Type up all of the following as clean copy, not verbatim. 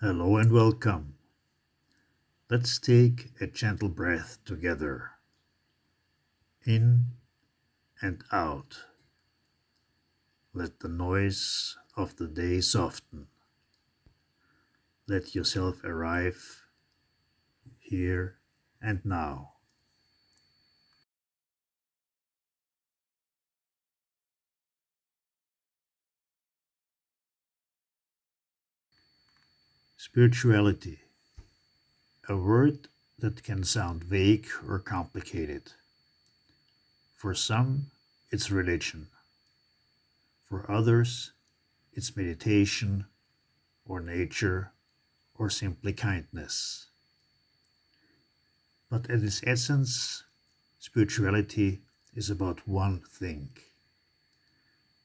Hello and welcome. Let's take a gentle breath together. In and out. Let the noise of the day soften. Let yourself arrive here and now. Spirituality, a word that can sound vague or complicated. For some, it's religion. For others, it's meditation or nature or simply kindness. But at its essence, spirituality is about one thing: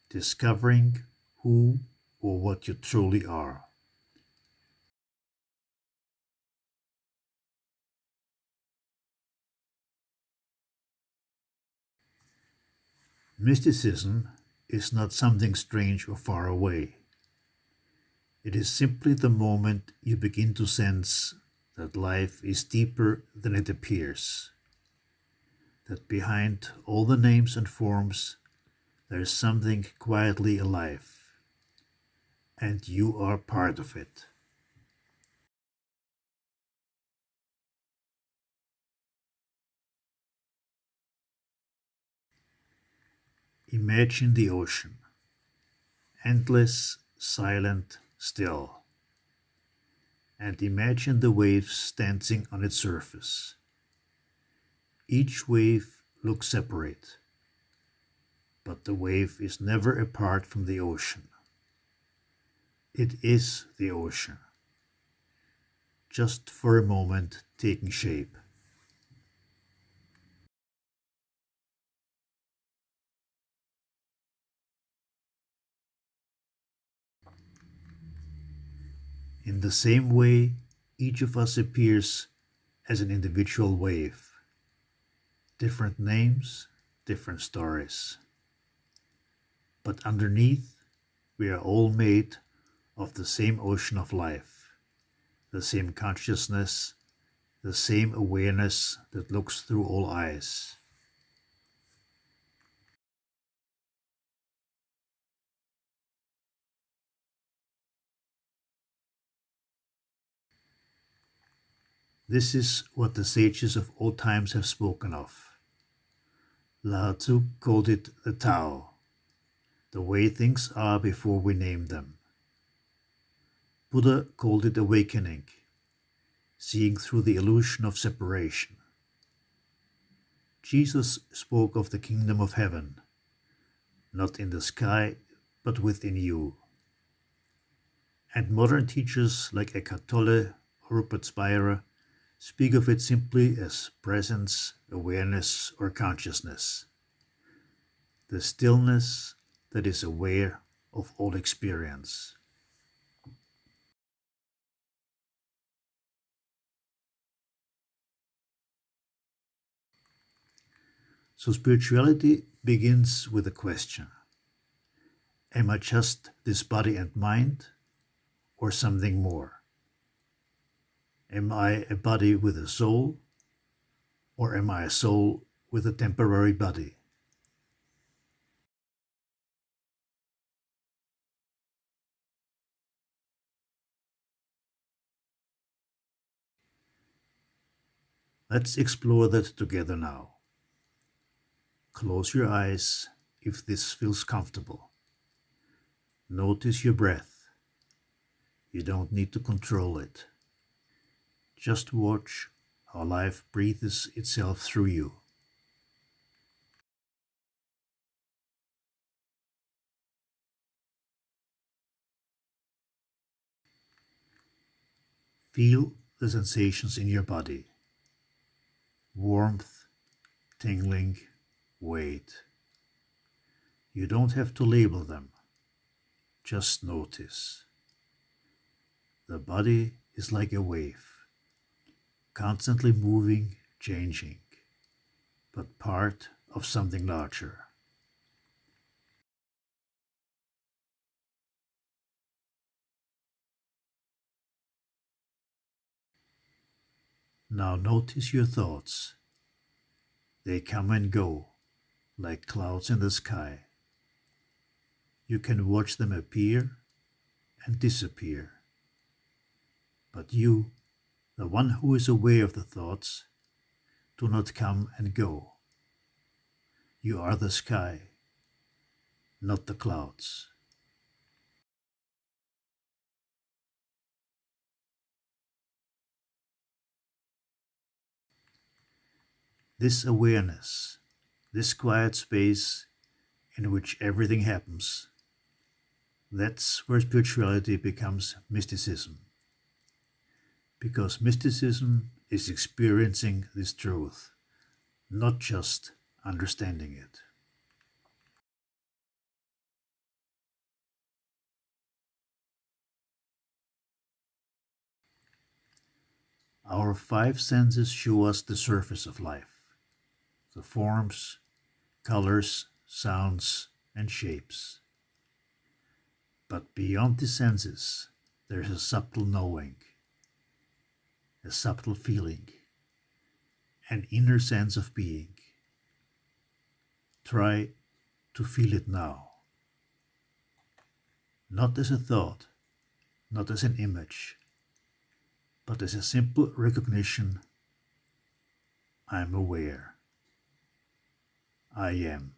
discovering who or what you truly are. Mysticism is not something strange or far away. It is simply the moment you begin to sense that life is deeper than it appears, that behind all the names and forms there is something quietly alive, and you are part of it. Imagine the ocean, endless, silent, still, and imagine the waves dancing on its surface. Each wave looks separate, but the wave is never apart from the ocean. It is the ocean, just for a moment taking shape. In the same way, each of us appears as an individual wave. Different names, different stories. But underneath, we are all made of the same ocean of life, the same consciousness, the same awareness that looks through all eyes. This is what the sages of old times have spoken of. Lao Tzu called it the Tao, the way things are before we name them. Buddha called it awakening, seeing through the illusion of separation. Jesus spoke of the kingdom of heaven, not in the sky, but within you. And modern teachers like Eckhart Tolle or Rupert Spira speak of it simply as presence, awareness, or consciousness, the stillness that is aware of all experience. So spirituality begins with a question: am I just this body and mind, or something more? Am I a body with a soul, or am I a soul with a temporary body? Let's explore that together now. Close your eyes if this feels comfortable. Notice your breath. You don't need to control it. Just watch how life breathes itself through you. Feel the sensations in your body: warmth, tingling, weight. You don't have to label them, just notice. The body is like a wave, constantly moving, changing, but part of something larger. Now notice your thoughts. They come and go, like clouds in the sky. You can watch them appear and disappear. But you, the one who is aware of the thoughts, do not come and go. You are the sky, not the clouds. This awareness, this quiet space in which everything happens, that's where spirituality becomes mysticism. Because mysticism is experiencing this truth, not just understanding it. Our five senses show us the surface of life, the forms, colors, sounds, and shapes. But beyond the senses, there is a subtle knowing, a subtle feeling, an inner sense of being. Try to feel it now. Not as a thought, not as an image, but as a simple recognition. I am aware. I am.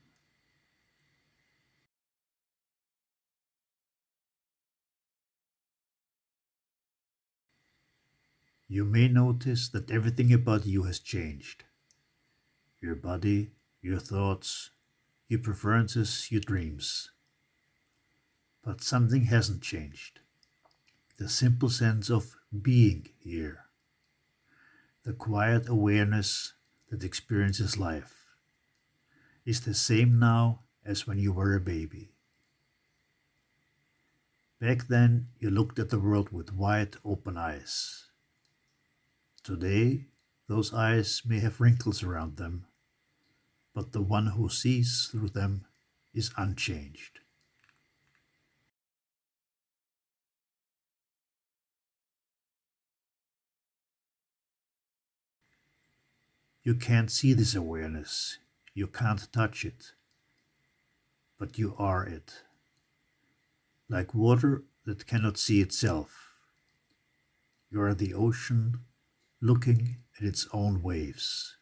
You may notice that everything about you has changed. Your body, your thoughts, your preferences, your dreams. But something hasn't changed. The simple sense of being here. The quiet awareness that experiences life is the same now as when you were a baby. Back then, you looked at the world with wide open eyes. Today, those eyes may have wrinkles around them, but the one who sees through them is unchanged. You can't see this awareness, you can't touch it, but you are it. Like water that cannot see itself. You are the ocean looking at its own waves.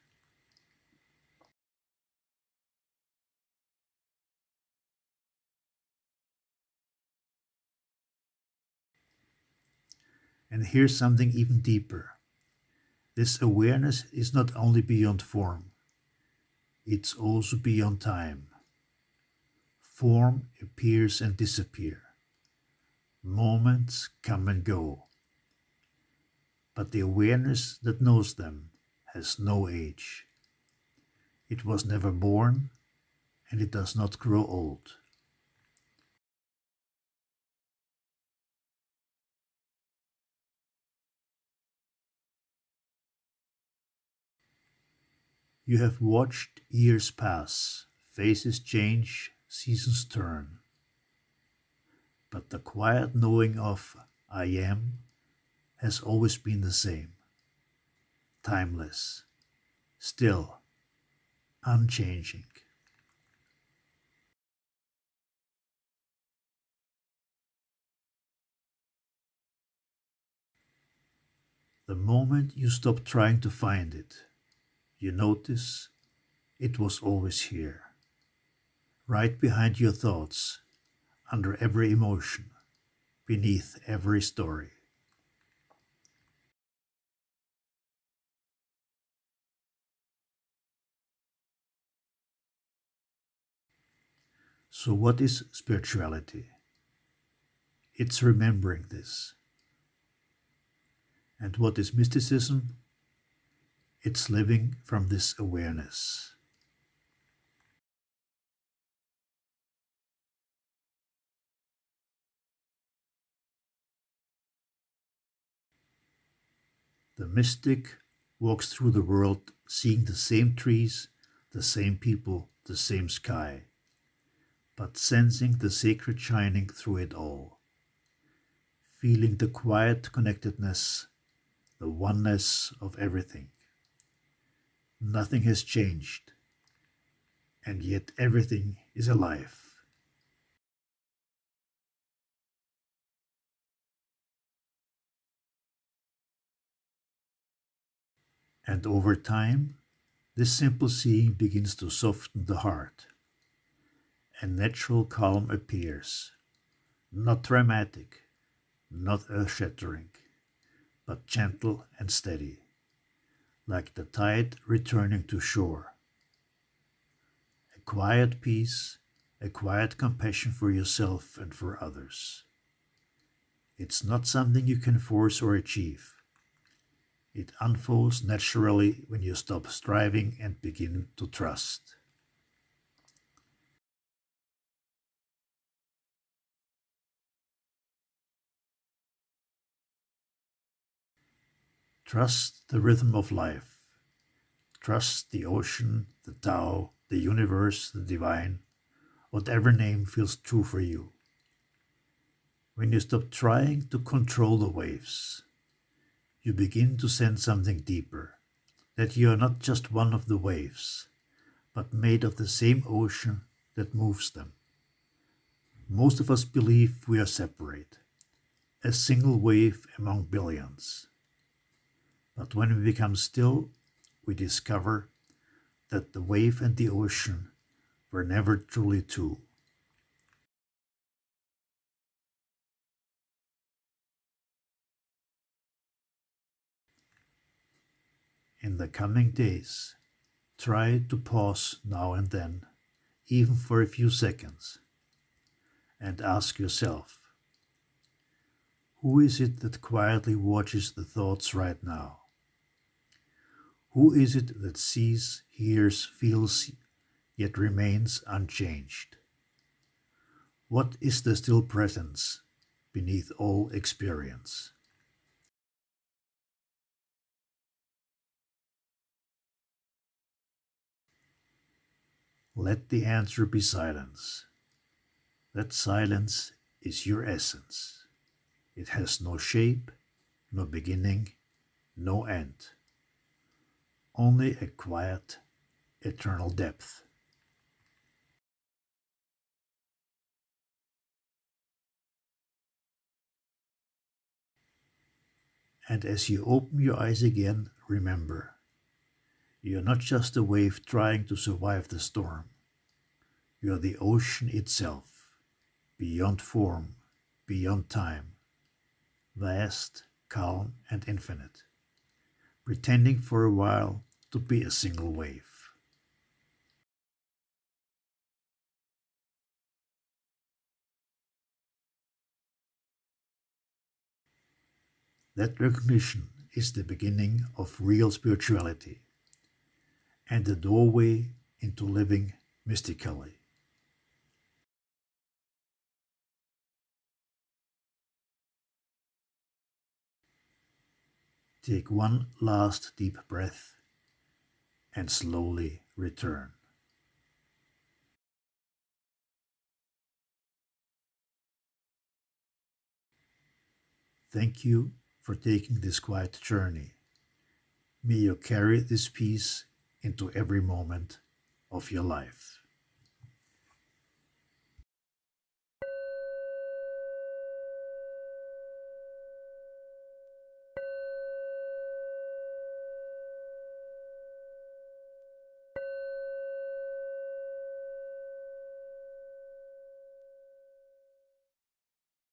And here's something even deeper. This awareness is not only beyond form, it's also beyond time. Form appears and disappears. Moments come and go. But the awareness that knows them has no age. It was never born and it does not grow old. You have watched years pass, faces change, seasons turn. But the quiet knowing of I am has always been the same, timeless, still, unchanging. The moment you stop trying to find it, you notice it was always here, right behind your thoughts, under every emotion, beneath every story. So, what is spirituality? It's remembering this. And what is mysticism? It's living from this awareness. The mystic walks through the world seeing the same trees, the same people, the same sky, but sensing the sacred shining through it all, feeling the quiet connectedness, the oneness of everything. Nothing has changed, and yet everything is alive. And over time, this simple seeing begins to soften the heart. A natural calm appears, not dramatic, not earth-shattering, but gentle and steady, like the tide returning to shore. A quiet peace, a quiet compassion for yourself and for others. It's not something you can force or achieve. It unfolds naturally when you stop striving and begin to trust. Trust the rhythm of life. Trust the ocean, the Tao, the universe, the divine, whatever name feels true for you. When you stop trying to control the waves, you begin to sense something deeper, that you are not just one of the waves, but made of the same ocean that moves them. Most of us believe we are separate, a single wave among billions. But when we become still, we discover that the wave and the ocean were never truly two. In the coming days, try to pause now and then, even for a few seconds, and ask yourself, who is it that quietly watches the thoughts right now? Who is it that sees, hears, feels, yet remains unchanged? What is the still presence beneath all experience? Let the answer be silence. That silence is your essence. It has no shape, no beginning, no end. Only a quiet, eternal depth. And as you open your eyes again, remember, you are not just a wave trying to survive the storm. You are the ocean itself, beyond form, beyond time, vast, calm, and infinite, pretending for a while to be a single wave. That recognition is the beginning of real spirituality and the doorway into living mystically. Take one last deep breath and slowly return. Thank you for taking this quiet journey. May you carry this peace into every moment of your life.